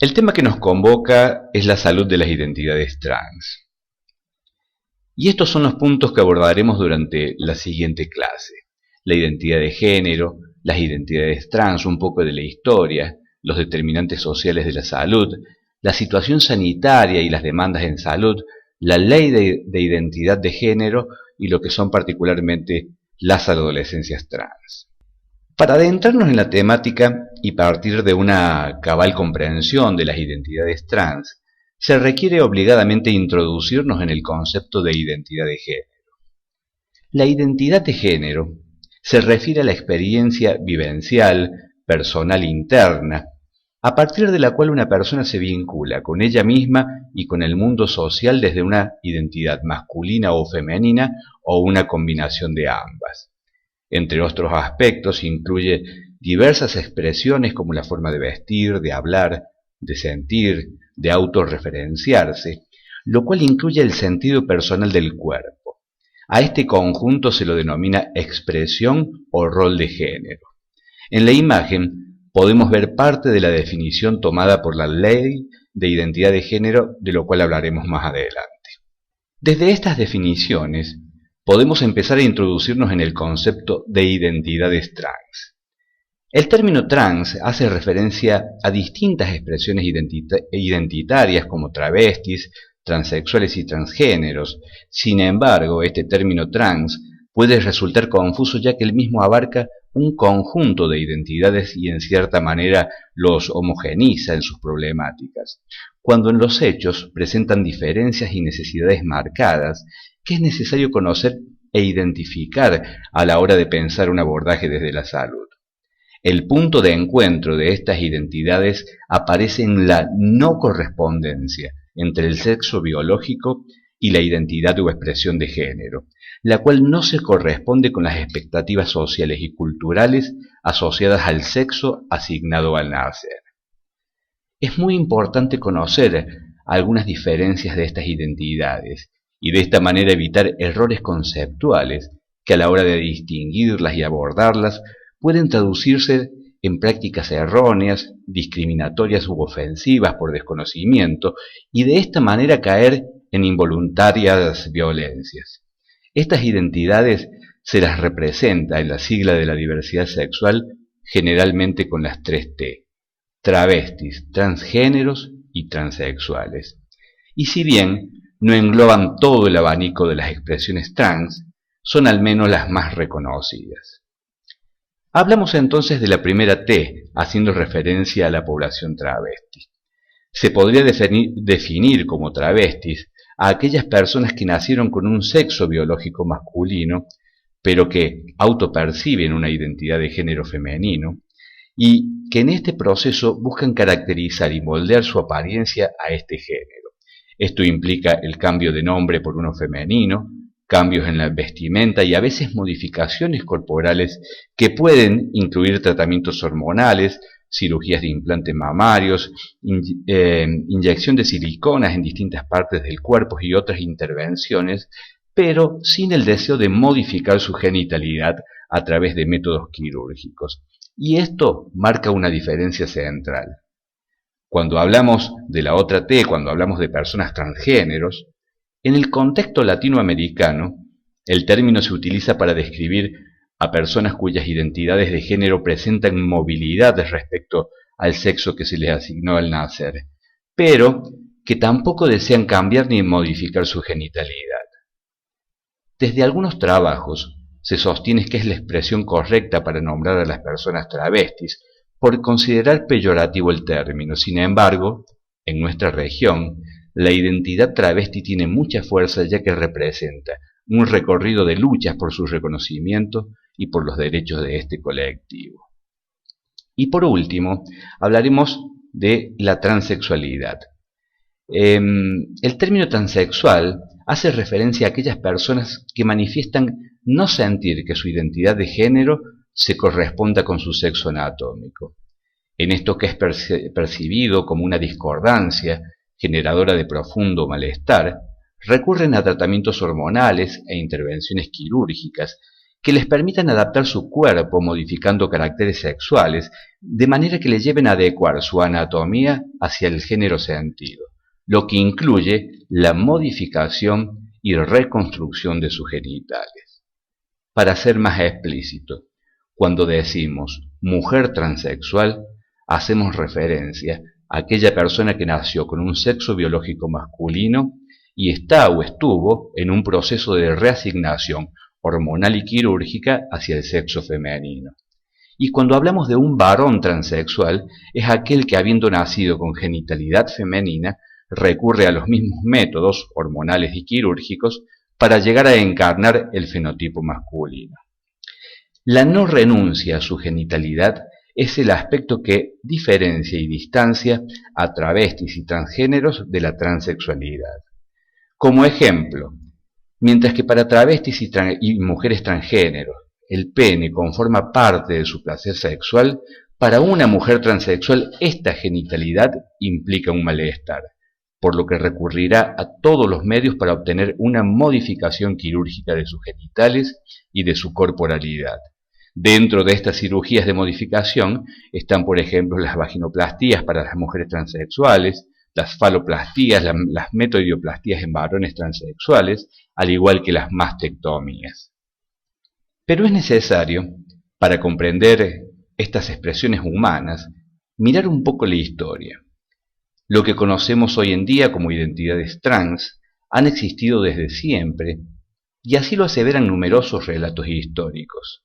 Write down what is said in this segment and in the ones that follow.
El tema que nos convoca es la salud de las identidades trans. Y estos son los puntos que abordaremos durante la siguiente clase. La identidad de género, las identidades trans, un poco de la historia, los determinantes sociales de la salud, la situación sanitaria y las demandas en salud, la ley de identidad de género y lo que son particularmente las adolescencias trans. Para adentrarnos en la temática y partir de una cabal comprensión de las identidades trans, se requiere obligadamente introducirnos en el concepto de identidad de género. La identidad de género se refiere a la experiencia vivencial, personal interna, a partir de la cual una persona se vincula con ella misma y con el mundo social desde una identidad masculina o femenina o una combinación de ambas. Entre otros aspectos incluye diversas expresiones como la forma de vestir, de hablar, de sentir, de autorreferenciarse, lo cual incluye el sentido personal del cuerpo. A este conjunto se lo denomina expresión o rol de género. En la imagen podemos ver parte de la definición tomada por la Ley de Identidad de Género, de lo cual hablaremos más adelante. Desde estas definiciones podemos empezar a introducirnos en el concepto de identidades trans. El término trans hace referencia a distintas expresiones identitarias como travestis, transexuales y transgéneros. Sin embargo, este término trans puede resultar confuso ya que el mismo abarca un conjunto de identidades y en cierta manera los homogeniza en sus problemáticas, cuando en los hechos presentan diferencias y necesidades marcadas que es necesario conocer e identificar a la hora de pensar un abordaje desde la salud. El punto de encuentro de estas identidades aparece en la no correspondencia entre el sexo biológico y la identidad o expresión de género, la cual no se corresponde con las expectativas sociales y culturales asociadas al sexo asignado al nacer. Es muy importante conocer algunas diferencias de estas identidades y de esta manera evitar errores conceptuales que a la hora de distinguirlas y abordarlas pueden traducirse en prácticas erróneas, discriminatorias u ofensivas por desconocimiento y de esta manera caer en involuntarias violencias. Estas identidades se las representa en la sigla de la diversidad sexual generalmente con las 3T: travestis, transgéneros y transexuales. Y si bien no engloban todo el abanico de las expresiones trans, son al menos las más reconocidas. Hablamos entonces de la primera T, haciendo referencia a la población travesti. Se podría definir como travestis a aquellas personas que nacieron con un sexo biológico masculino, pero que autoperciben una identidad de género femenino, y que en este proceso buscan caracterizar y moldear su apariencia a este género. Esto implica el cambio de nombre por uno femenino, cambios en la vestimenta y a veces modificaciones corporales que pueden incluir tratamientos hormonales, cirugías de implantes mamarios, inyección de siliconas en distintas partes del cuerpo y otras intervenciones, pero sin el deseo de modificar su genitalidad a través de métodos quirúrgicos. Y esto marca una diferencia central. Cuando hablamos de la otra T, cuando hablamos de personas transgéneros, en el contexto latinoamericano, el término se utiliza para describir a personas cuyas identidades de género presentan movilidad respecto al sexo que se les asignó al nacer, pero que tampoco desean cambiar ni modificar su genitalidad. Desde algunos trabajos se sostiene que es la expresión correcta para nombrar a las personas travestis, por considerar peyorativo el término. Sin embargo, en nuestra región, la identidad travesti tiene mucha fuerza ya que representa un recorrido de luchas por su reconocimiento y por los derechos de este colectivo. Y por último, hablaremos de la transexualidad. El término transexual hace referencia a aquellas personas que manifiestan no sentir que su identidad de género se corresponda con su sexo anatómico. En esto que es percibido como una discordancia generadora de profundo malestar, recurren a tratamientos hormonales e intervenciones quirúrgicas que les permitan adaptar su cuerpo modificando caracteres sexuales de manera que le lleven a adecuar su anatomía hacia el género sentido, lo que incluye la modificación y reconstrucción de sus genitales. Para ser más explícito, cuando decimos mujer transexual, hacemos referencia a aquella persona que nació con un sexo biológico masculino y está o estuvo en un proceso de reasignación hormonal y quirúrgica hacia el sexo femenino. Y cuando hablamos de un varón transexual, es aquel que, habiendo nacido con genitalidad femenina, recurre a los mismos métodos hormonales y quirúrgicos para llegar a encarnar el fenotipo masculino. La no renuncia a su genitalidad es el aspecto que diferencia y distancia a travestis y transgéneros de la transexualidad. Como ejemplo, mientras que para travestis y mujeres transgéneros el pene conforma parte de su placer sexual, para una mujer transexual esta genitalidad implica un malestar, por lo que recurrirá a todos los medios para obtener una modificación quirúrgica de sus genitales y de su corporalidad. Dentro de estas cirugías de modificación están, por ejemplo, las vaginoplastías para las mujeres transexuales, las faloplastías, las metoidioplastías en varones transexuales, al igual que las mastectomías. Pero es necesario, para comprender estas expresiones humanas, mirar un poco la historia. Lo que conocemos hoy en día como identidades trans han existido desde siempre, y así lo aseveran numerosos relatos históricos.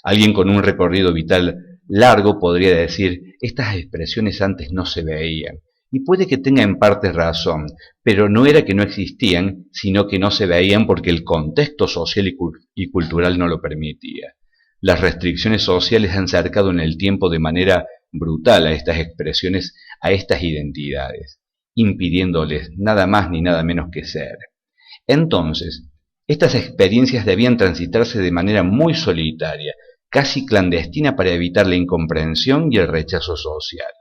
Alguien con un recorrido vital largo podría decir, estas expresiones antes no se veían, y puede que tenga en parte razón, pero no era que no existían, sino que no se veían porque el contexto social y cultural no lo permitía. Las restricciones sociales han cercado en el tiempo de manera brutal a estas expresiones, a estas identidades, impidiéndoles nada más ni nada menos que ser. Entonces, estas experiencias debían transitarse de manera muy solitaria, casi clandestina, para evitar la incomprensión y el rechazo social.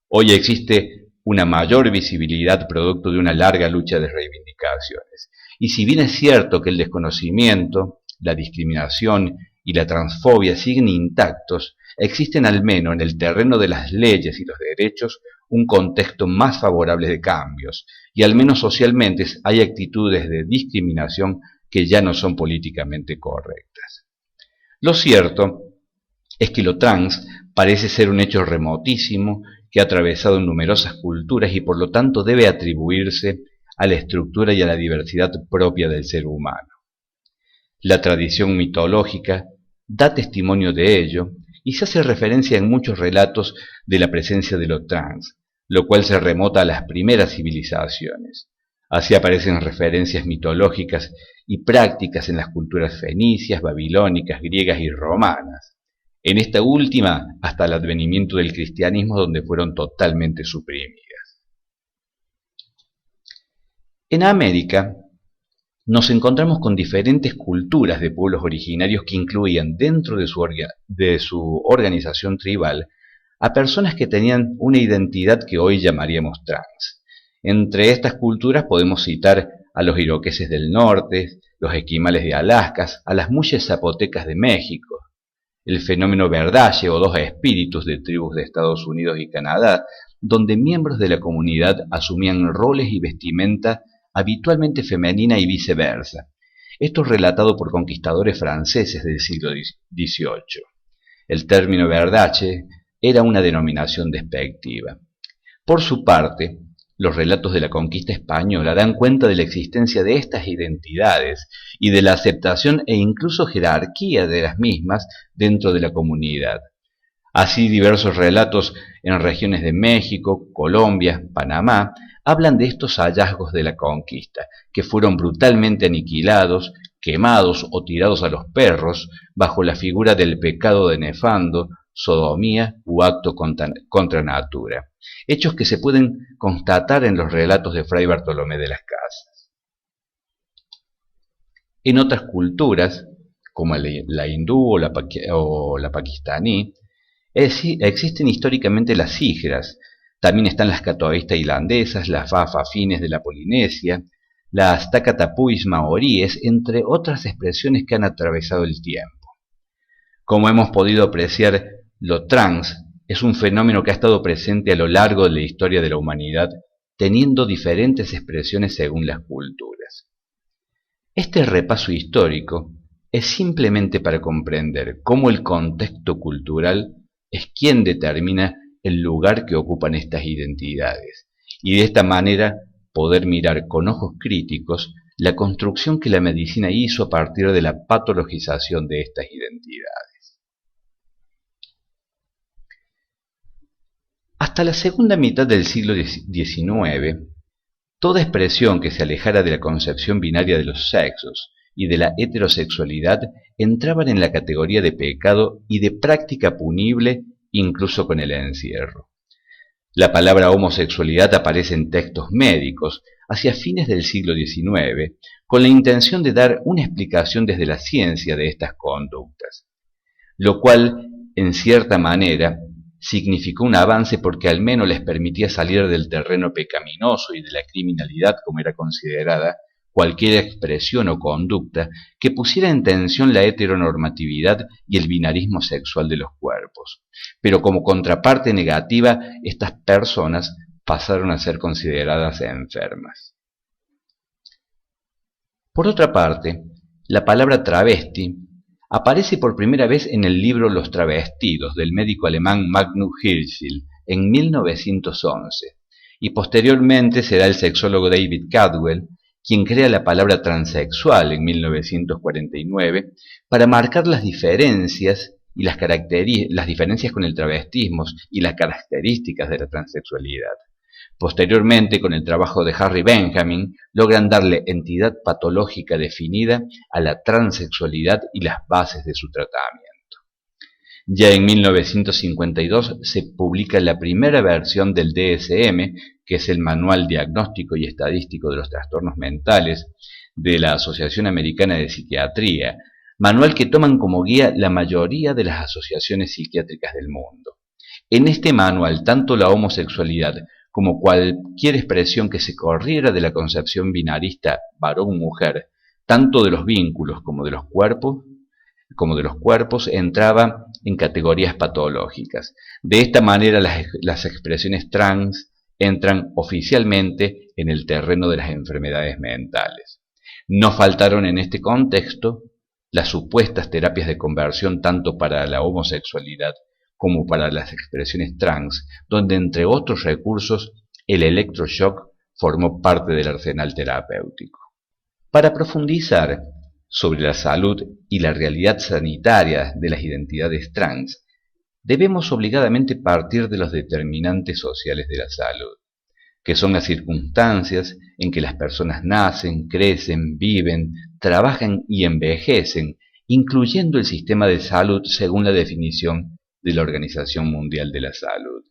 Hoy existe una mayor visibilidad producto de una larga lucha de reivindicaciones. Y si bien es cierto que el desconocimiento, la discriminación y la transfobia siguen intactos, existen al menos en el terreno de las leyes y los derechos un contexto más favorable de cambios, y al menos socialmente hay actitudes de discriminación que ya no son políticamente correctas. Lo cierto es que lo trans parece ser un hecho remotísimo que ha atravesado numerosas culturas y por lo tanto debe atribuirse a la estructura y a la diversidad propia del ser humano. La tradición mitológica da testimonio de ello y se hace referencia en muchos relatos de la presencia de lo trans, lo cual se remota a las primeras civilizaciones. Así aparecen referencias mitológicas y prácticas en las culturas fenicias, babilónicas, griegas y romanas. En esta última, hasta el advenimiento del cristianismo, donde fueron totalmente suprimidas. En América nos encontramos con diferentes culturas de pueblos originarios que incluían dentro de su organización tribal a personas que tenían una identidad que hoy llamaríamos trans. Entre estas culturas podemos citar a los iroqueses del norte, los esquimales de Alaska, a las muyeres zapotecas de México, el fenómeno Verdalle o dos espíritus de tribus de Estados Unidos y Canadá, donde miembros de la comunidad asumían roles y vestimenta habitualmente femenina y viceversa. Esto es relatado por conquistadores franceses del siglo XVIII. El término Verdache era una denominación despectiva. Por su parte, los relatos de la conquista española dan cuenta de la existencia de estas identidades y de la aceptación e incluso jerarquía de las mismas dentro de la comunidad. Así, diversos relatos en regiones de México, Colombia, Panamá, hablan de estos hallazgos de la conquista, que fueron brutalmente aniquilados, quemados o tirados a los perros, bajo la figura del pecado de nefando, sodomía u acto contra natura, hechos que se pueden constatar en los relatos de Fray Bartolomé de las Casas. En otras culturas, como la hindú o la pakistaní, existen históricamente las hijras. También están las catoístas tailandesas, las fafafines de la Polinesia, las takatapuis maoríes, entre otras expresiones que han atravesado el tiempo. Como hemos podido apreciar, lo trans Es un fenómeno que ha estado presente a lo largo de la historia de la humanidad, teniendo diferentes expresiones según las culturas. Este repaso histórico es simplemente para comprender cómo el contexto cultural es quien determina el lugar que ocupan estas identidades, y de esta manera poder mirar con ojos críticos la construcción que la medicina hizo a partir de la patologización de estas identidades. Hasta la segunda mitad del siglo XIX, toda expresión que se alejara de la concepción binaria de los sexos y de la heterosexualidad entraban en la categoría de pecado y de práctica punible incluso con el encierro. La palabra homosexualidad aparece en textos médicos hacia fines del siglo XIX con la intención de dar una explicación desde la ciencia de estas conductas, lo cual, en cierta manera, significó un avance porque al menos les permitía salir del terreno pecaminoso y de la criminalidad como era considerada cualquier expresión o conducta que pusiera en tensión la heteronormatividad y el binarismo sexual de los cuerpos. Pero como contraparte negativa, estas personas pasaron a ser consideradas enfermas. Por otra parte, la palabra travesti aparece por primera vez en el libro Los travestidos del médico alemán Magnus Hirschfeld en 1911 y posteriormente será el sexólogo David Caldwell quien crea la palabra transexual en 1949 para marcar las diferencias y las diferencias con el travestismo y las características de la transexualidad. Posteriormente, con el trabajo de Harry Benjamin, logran darle entidad patológica definida a la transexualidad y las bases de su tratamiento. Ya en 1952 se publica la primera versión del DSM, que es el Manual Diagnóstico y Estadístico de los Trastornos Mentales de la Asociación Americana de Psiquiatría, manual que toman como guía la mayoría de las asociaciones psiquiátricas del mundo. En este manual, tanto la homosexualidad como cualquier expresión que se corriera de la concepción binarista varón-mujer, tanto de los vínculos como de los cuerpos, entraba en categorías patológicas. De esta manera las expresiones trans entran oficialmente en el terreno de las enfermedades mentales. No faltaron en este contexto las supuestas terapias de conversión tanto para la homosexualidad como para las expresiones trans, donde entre otros recursos el electroshock formó parte del arsenal terapéutico. Para profundizar sobre la salud y la realidad sanitaria de las identidades trans, debemos obligadamente partir de los determinantes sociales de la salud, que son las circunstancias en que las personas nacen, crecen, viven, trabajan y envejecen, incluyendo el sistema de salud según la definición de la Organización Mundial de la Salud.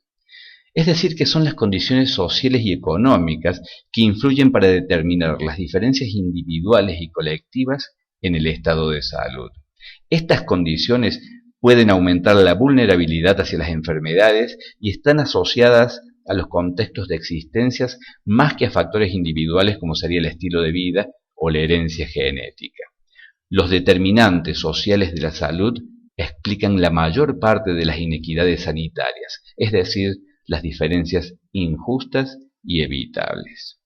Es decir, que son las condiciones sociales y económicas que influyen para determinar las diferencias individuales y colectivas en el estado de salud. Estas condiciones pueden aumentar la vulnerabilidad hacia las enfermedades y están asociadas a los contextos de existencias más que a factores individuales como sería el estilo de vida o la herencia genética. Los determinantes sociales de la salud explican la mayor parte de las inequidades sanitarias, es decir, las diferencias injustas y evitables.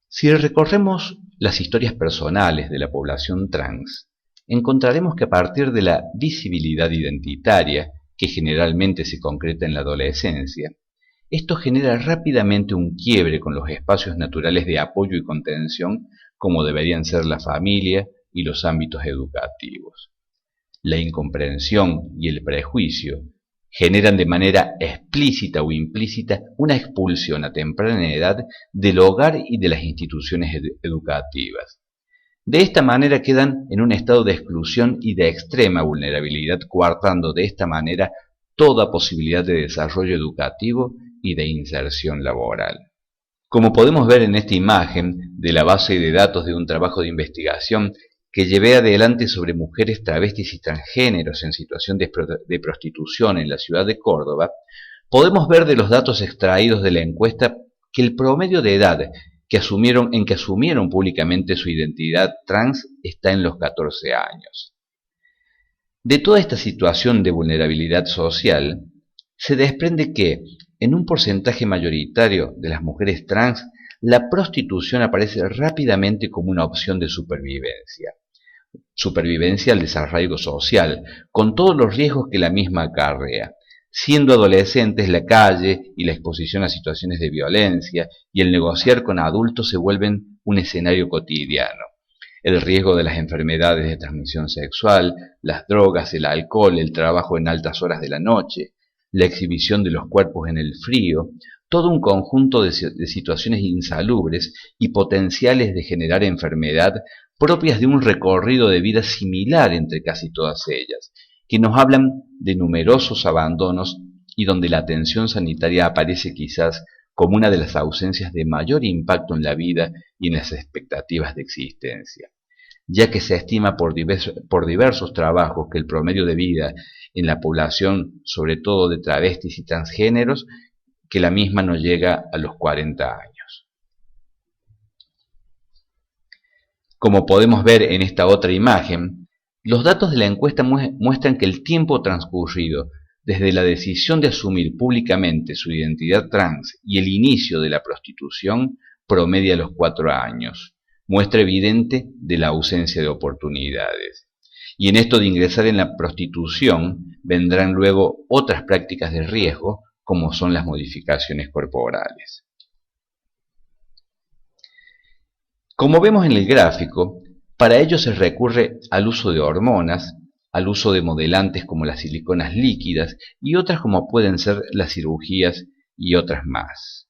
Si recorremos las historias personales de la población trans, encontraremos que a partir de la visibilidad identitaria, que generalmente se concreta en la adolescencia, esto genera rápidamente un quiebre con los espacios naturales de apoyo y contención como deberían ser la familia y los ámbitos educativos. La incomprensión y el prejuicio generan de manera explícita o implícita una expulsión a temprana edad del hogar y de las instituciones educativas. De esta manera quedan en un estado de exclusión y de extrema vulnerabilidad, coartando de esta manera toda posibilidad de desarrollo educativo y de inserción laboral. Como podemos ver en esta imagen de la base de datos de un trabajo de investigación que llevé adelante sobre mujeres travestis y transgéneros en situación de prostitución en la ciudad de Córdoba, podemos ver de los datos extraídos de la encuesta que el promedio de edad en que asumieron públicamente su identidad trans está en los 14 años. De toda esta situación de vulnerabilidad social, se desprende que, en un porcentaje mayoritario de las mujeres trans, la prostitución aparece rápidamente como una opción de supervivencia al desarraigo social, con todos los riesgos que la misma acarrea. Siendo adolescentes, la calle y la exposición a situaciones de violencia y el negociar con adultos se vuelven un escenario cotidiano. El riesgo de las enfermedades de transmisión sexual, las drogas, el alcohol, el trabajo en altas horas de la noche, la exhibición de los cuerpos en el frío, todo un conjunto de situaciones insalubres y potenciales de generar enfermedad propias de un recorrido de vida similar entre casi todas ellas, que nos hablan de numerosos abandonos y donde la atención sanitaria aparece quizás como una de las ausencias de mayor impacto en la vida y en las expectativas de existencia, ya que se estima por diversos trabajos que el promedio de vida en la población, sobre todo de travestis y transgéneros, que la misma no llega a los 40 años. Como podemos ver en esta otra imagen, los datos de la encuesta muestran que el tiempo transcurrido desde la decisión de asumir públicamente su identidad trans y el inicio de la prostitución promedia los 4 años, muestra evidente de la ausencia de oportunidades. Y en esto de ingresar en la prostitución vendrán luego otras prácticas de riesgo, como son las modificaciones corporales. Como vemos en el gráfico, para ello se recurre al uso de hormonas, al uso de modelantes como las siliconas líquidas y otras como pueden ser las cirugías y otras más.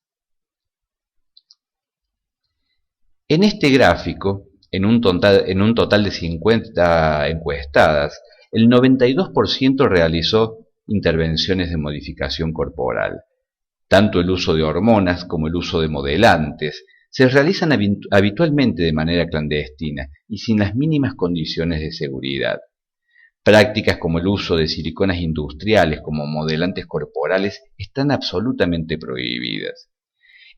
En este gráfico, en un total de 50 encuestadas, el 92% realizó intervenciones de modificación corporal. Tanto el uso de hormonas como el uso de modelantes se realizan habitualmente de manera clandestina y sin las mínimas condiciones de seguridad. Prácticas como el uso de siliconas industriales como modelantes corporales están absolutamente prohibidas.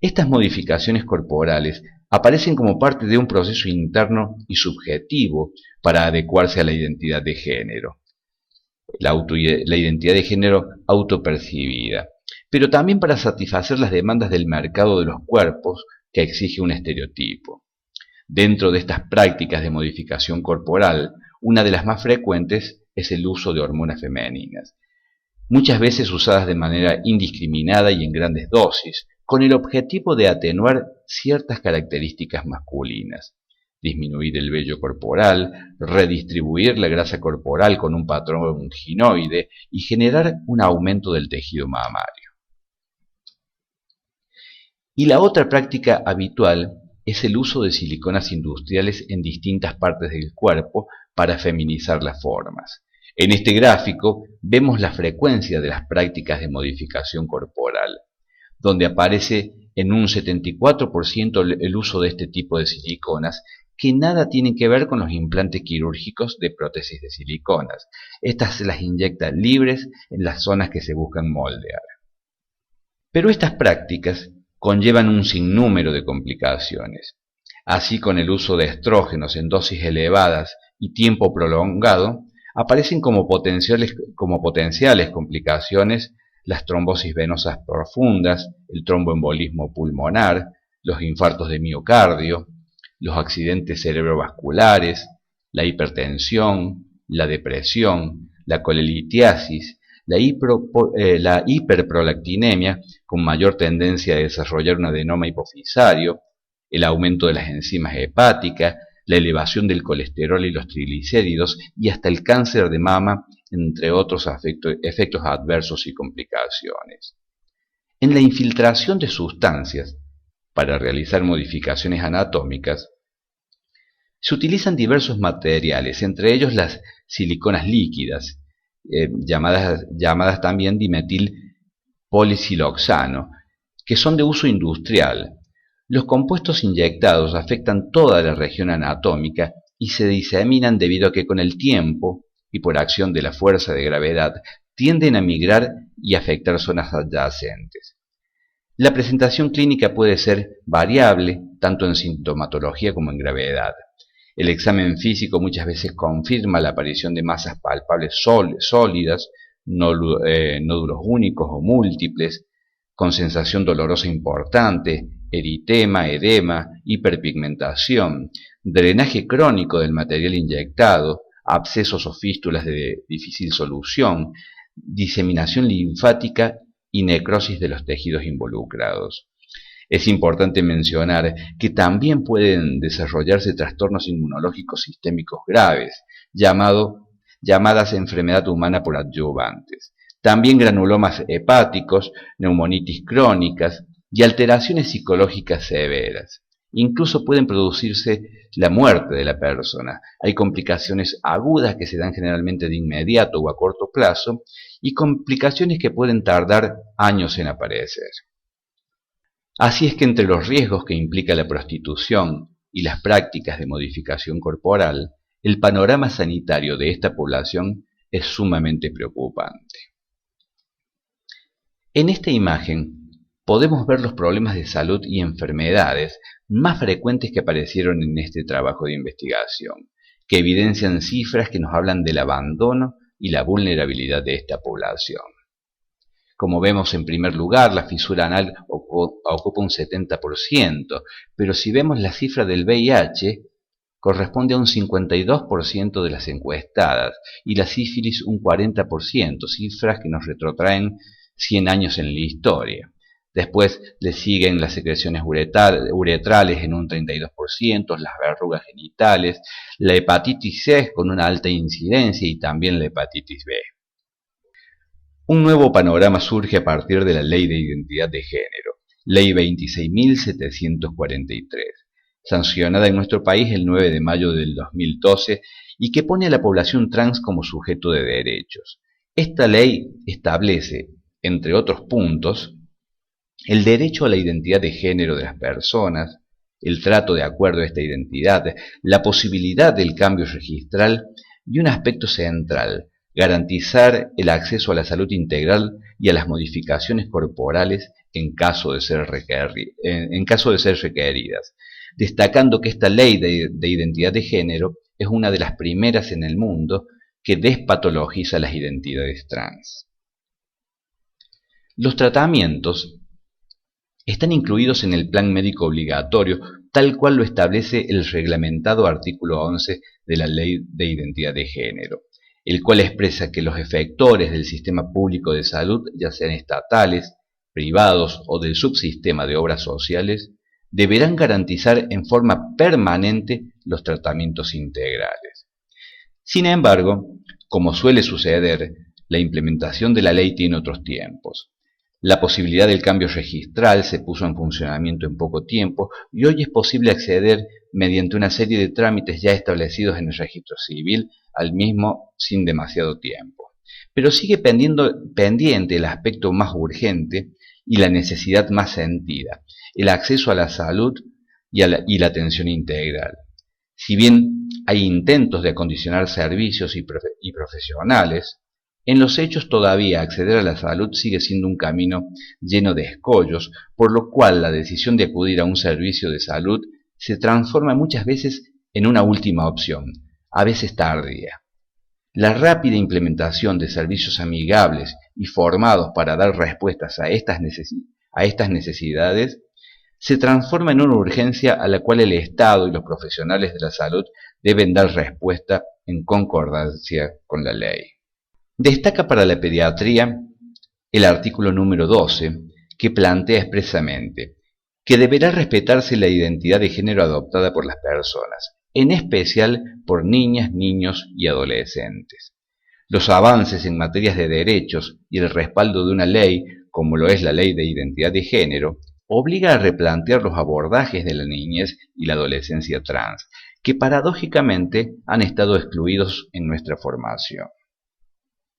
Estas modificaciones corporales aparecen como parte de un proceso interno y subjetivo para adecuarse a la identidad de género, la identidad de género autopercibida, pero también para satisfacer las demandas del mercado de los cuerpos que exige un estereotipo. Dentro de estas prácticas de modificación corporal, una de las más frecuentes es el uso de hormonas femeninas, muchas veces usadas de manera indiscriminada y en grandes dosis, con el objetivo de atenuar ciertas características masculinas, disminuir el vello corporal, redistribuir la grasa corporal con un patrón ginoide y generar un aumento del tejido mamario. Y la otra práctica habitual es el uso de siliconas industriales en distintas partes del cuerpo para feminizar las formas. En este gráfico vemos la frecuencia de las prácticas de modificación corporal, donde aparece en un 74% el uso de este tipo de siliconas, que nada tienen que ver con los implantes quirúrgicos de prótesis de siliconas. Estas se las inyecta libres en las zonas que se buscan moldear. Pero estas prácticas conllevan un sinnúmero de complicaciones. Así, con el uso de estrógenos en dosis elevadas y tiempo prolongado, aparecen como potenciales complicaciones las trombosis venosas profundas, el tromboembolismo pulmonar, los infartos de miocardio, los accidentes cerebrovasculares, la hipertensión, la depresión, la colelitiasis, la hiperprolactinemia, con mayor tendencia a desarrollar un adenoma hipofisario, el aumento de las enzimas hepáticas, la elevación del colesterol y los triglicéridos y hasta el cáncer de mama, entre otros efectos adversos y complicaciones. En la infiltración de sustancias para realizar modificaciones anatómicas, se utilizan diversos materiales, entre ellos las siliconas líquidas, llamadas también dimetil polisiloxano, que son de uso industrial. Los compuestos inyectados afectan toda la región anatómica y se diseminan debido a que con el tiempo y por acción de la fuerza de gravedad tienden a migrar y afectar zonas adyacentes. La presentación clínica puede ser variable, tanto en sintomatología como en gravedad. El examen físico muchas veces confirma la aparición de masas palpables sólidas, nódulos únicos o múltiples, con sensación dolorosa importante, eritema, edema, hiperpigmentación, drenaje crónico del material inyectado, abscesos o fístulas de difícil solución, diseminación linfática y necrosis de los tejidos involucrados. Es importante mencionar que también pueden desarrollarse trastornos inmunológicos sistémicos graves, llamadas enfermedad humana por adyuvantes. También granulomas hepáticos, neumonitis crónicas y alteraciones psicológicas severas. Incluso pueden producirse la muerte de la persona. Hay complicaciones agudas que se dan generalmente de inmediato o a corto plazo y complicaciones que pueden tardar años en aparecer. Así es que entre los riesgos que implica la prostitución y las prácticas de modificación corporal, el panorama sanitario de esta población es sumamente preocupante. En esta imagen podemos ver los problemas de salud y enfermedades más frecuentes que aparecieron en este trabajo de investigación, que evidencian cifras que nos hablan del abandono y la vulnerabilidad de esta población. Como vemos, en primer lugar, la fisura anal ocupa un 70%, pero si vemos la cifra del VIH, corresponde a un 52% de las encuestadas y la sífilis un 40%, cifras que nos retrotraen 100 años en la historia. Después le siguen las secreciones uretrales en un 32%, las verrugas genitales, la hepatitis C con una alta incidencia y también la hepatitis B. Un nuevo panorama surge a partir de la Ley de Identidad de Género, Ley 26.743, sancionada en nuestro país el 9 de mayo del 2012 y que pone a la población trans como sujeto de derechos. Esta ley establece, entre otros puntos, el derecho a la identidad de género de las personas, el trato de acuerdo a esta identidad, la posibilidad del cambio registral y un aspecto central, garantizar el acceso a la salud integral y a las modificaciones corporales en caso de ser requeridas, destacando que esta ley de identidad de género es una de las primeras en el mundo que despatologiza las identidades trans. Los tratamientos están incluidos en el plan médico obligatorio, tal cual lo establece el reglamentado artículo 11 de la Ley de Identidad de Género, el cual expresa que los efectores del sistema público de salud, ya sean estatales, privados o del subsistema de obras sociales, deberán garantizar en forma permanente los tratamientos integrales. Sin embargo, como suele suceder, la implementación de la ley tiene otros tiempos. La posibilidad del cambio registral se puso en funcionamiento en poco tiempo y hoy es posible acceder mediante una serie de trámites ya establecidos en el registro civil al mismo sin demasiado tiempo. Pero sigue pendiente el aspecto más urgente y la necesidad más sentida, el acceso a la salud y la atención integral. Si bien hay intentos de acondicionar servicios y profesionales, en los hechos todavía acceder a la salud sigue siendo un camino lleno de escollos, por lo cual la decisión de acudir a un servicio de salud se transforma muchas veces en una última opción, a veces tardía. La rápida implementación de servicios amigables y formados para dar respuestas a estas necesidades se transforma en una urgencia a la cual el Estado y los profesionales de la salud deben dar respuesta en concordancia con la ley. Destaca para la pediatría el artículo número 12, que plantea expresamente que deberá respetarse la identidad de género adoptada por las personas, en especial por niñas, niños y adolescentes. Los avances en materias de derechos y el respaldo de una ley, como lo es la Ley de Identidad de Género, obliga a replantear los abordajes de la niñez y la adolescencia trans, que paradójicamente han estado excluidos en nuestra formación.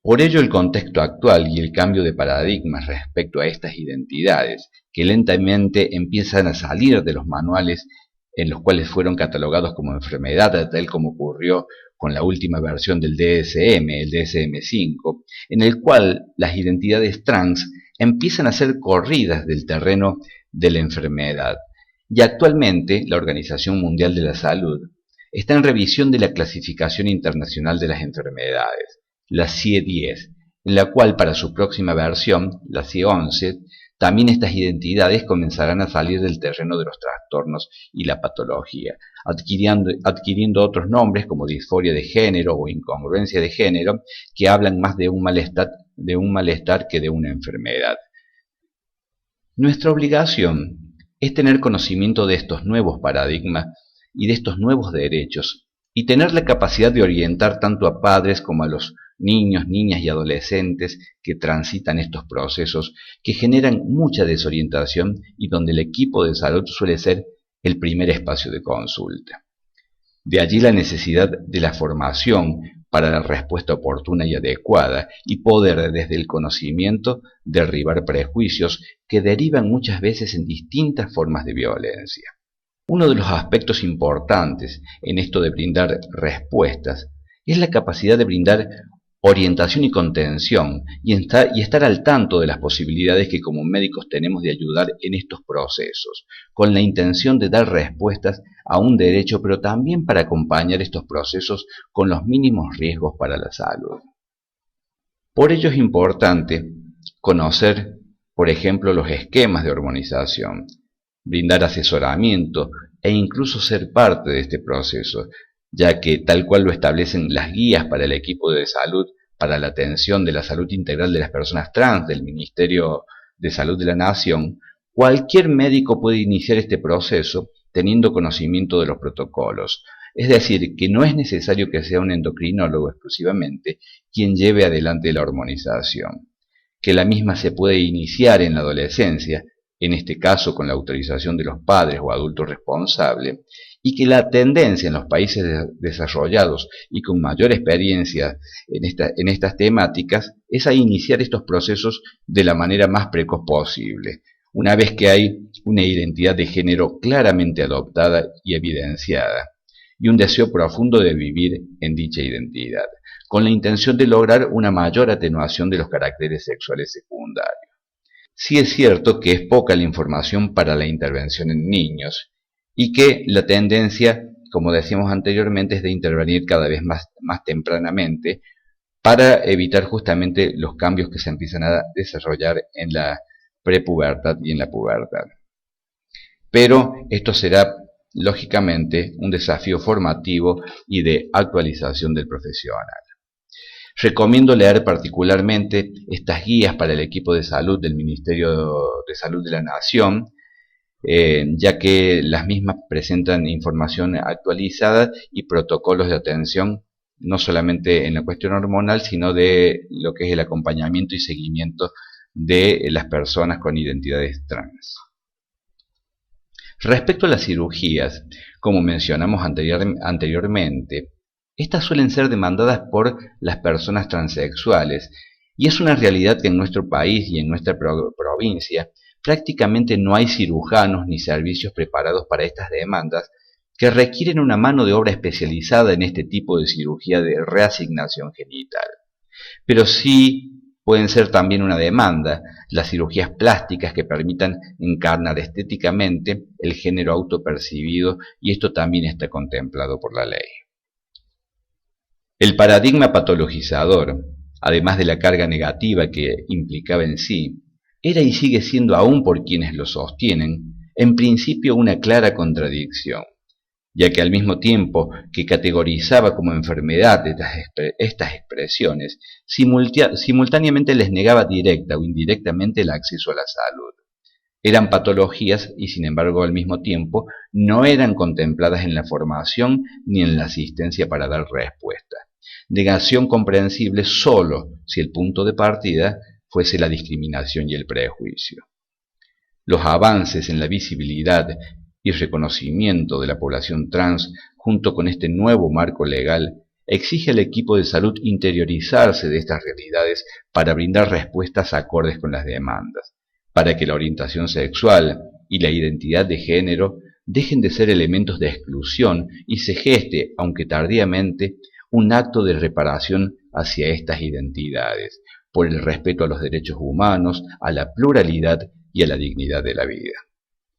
Por ello, el contexto actual y el cambio de paradigmas respecto a estas identidades, que lentamente empiezan a salir de los manuales en los cuales fueron catalogados como enfermedad, tal como ocurrió con la última versión del DSM, el DSM-5, en el cual las identidades trans empiezan a ser corridas del terreno de la enfermedad. Y actualmente la Organización Mundial de la Salud está en revisión de la Clasificación Internacional de las Enfermedades, la CIE-10, en la cual para su próxima versión, la C11, también estas identidades comenzarán a salir del terreno de los trastornos y la patología, adquiriendo otros nombres como disforia de género o incongruencia de género, que hablan más de un malestar que de una enfermedad. Nuestra obligación es tener conocimiento de estos nuevos paradigmas y de estos nuevos derechos, y tener la capacidad de orientar tanto a padres como a los niños, niñas y adolescentes que transitan estos procesos que generan mucha desorientación y donde el equipo de salud suele ser el primer espacio de consulta. De allí la necesidad de la formación para la respuesta oportuna y adecuada y poder desde el conocimiento derribar prejuicios que derivan muchas veces en distintas formas de violencia. Uno de los aspectos importantes en esto de brindar respuestas es la capacidad de brindar orientación y contención y estar al tanto de las posibilidades que como médicos tenemos de ayudar en estos procesos, con la intención de dar respuestas a un derecho, pero también para acompañar estos procesos con los mínimos riesgos para la salud. Por ello es importante conocer, por ejemplo, los esquemas de hormonización, brindar asesoramiento e incluso ser parte de este proceso, ya que tal cual lo establecen las guías para el equipo de salud para la atención de la salud integral de las personas trans del Ministerio de Salud de la Nación, cualquier médico puede iniciar este proceso teniendo conocimiento de los protocolos. Es decir, que no es necesario que sea un endocrinólogo exclusivamente quien lleve adelante la hormonización, que la misma se puede iniciar en la adolescencia, en este caso con la autorización de los padres o adultos responsables, y que la tendencia en los países desarrollados y con mayor experiencia en estas temáticas es a iniciar estos procesos de la manera más precoz posible, una vez que hay una identidad de género claramente adoptada y evidenciada, y un deseo profundo de vivir en dicha identidad, con la intención de lograr una mayor atenuación de los caracteres sexuales secundarios. Sí es cierto que es poca la información para la intervención en niños y que la tendencia, como decíamos anteriormente, es de intervenir cada vez más tempranamente para evitar justamente los cambios que se empiezan a desarrollar en la prepubertad y en la pubertad. Pero esto será, lógicamente, un desafío formativo y de actualización del profesional. Recomiendo leer particularmente estas guías para el equipo de salud del Ministerio de Salud de la Nación, ya que las mismas presentan información actualizada y protocolos de atención, no solamente en la cuestión hormonal, sino de lo que es el acompañamiento y seguimiento de las personas con identidades trans. Respecto a las cirugías, como mencionamos anteriormente, estas suelen ser demandadas por las personas transexuales, y es una realidad que en nuestro país y en nuestra provincia prácticamente no hay cirujanos ni servicios preparados para estas demandas que requieren una mano de obra especializada en este tipo de cirugía de reasignación genital. Pero sí pueden ser también una demanda las cirugías plásticas que permitan encarnar estéticamente el género autopercibido, y esto también está contemplado por la ley. El paradigma patologizador, además de la carga negativa que implicaba en sí, era y sigue siendo aún por quienes lo sostienen, en principio una clara contradicción, ya que al mismo tiempo que categorizaba como enfermedad estas expresiones, simultáneamente les negaba directa o indirectamente el acceso a la salud. Eran patologías y sin embargo al mismo tiempo no eran contempladas en la formación ni en la asistencia para dar respuesta. Negación comprensible solo si el punto de partida fuese la discriminación y el prejuicio. Los avances en la visibilidad y reconocimiento de la población trans, junto con este nuevo marco legal, exige al equipo de salud interiorizarse de estas realidades para brindar respuestas acordes con las demandas, para que la orientación sexual y la identidad de género dejen de ser elementos de exclusión y se geste, aunque tardíamente, un acto de reparación hacia estas identidades, por el respeto a los derechos humanos, a la pluralidad y a la dignidad de la vida.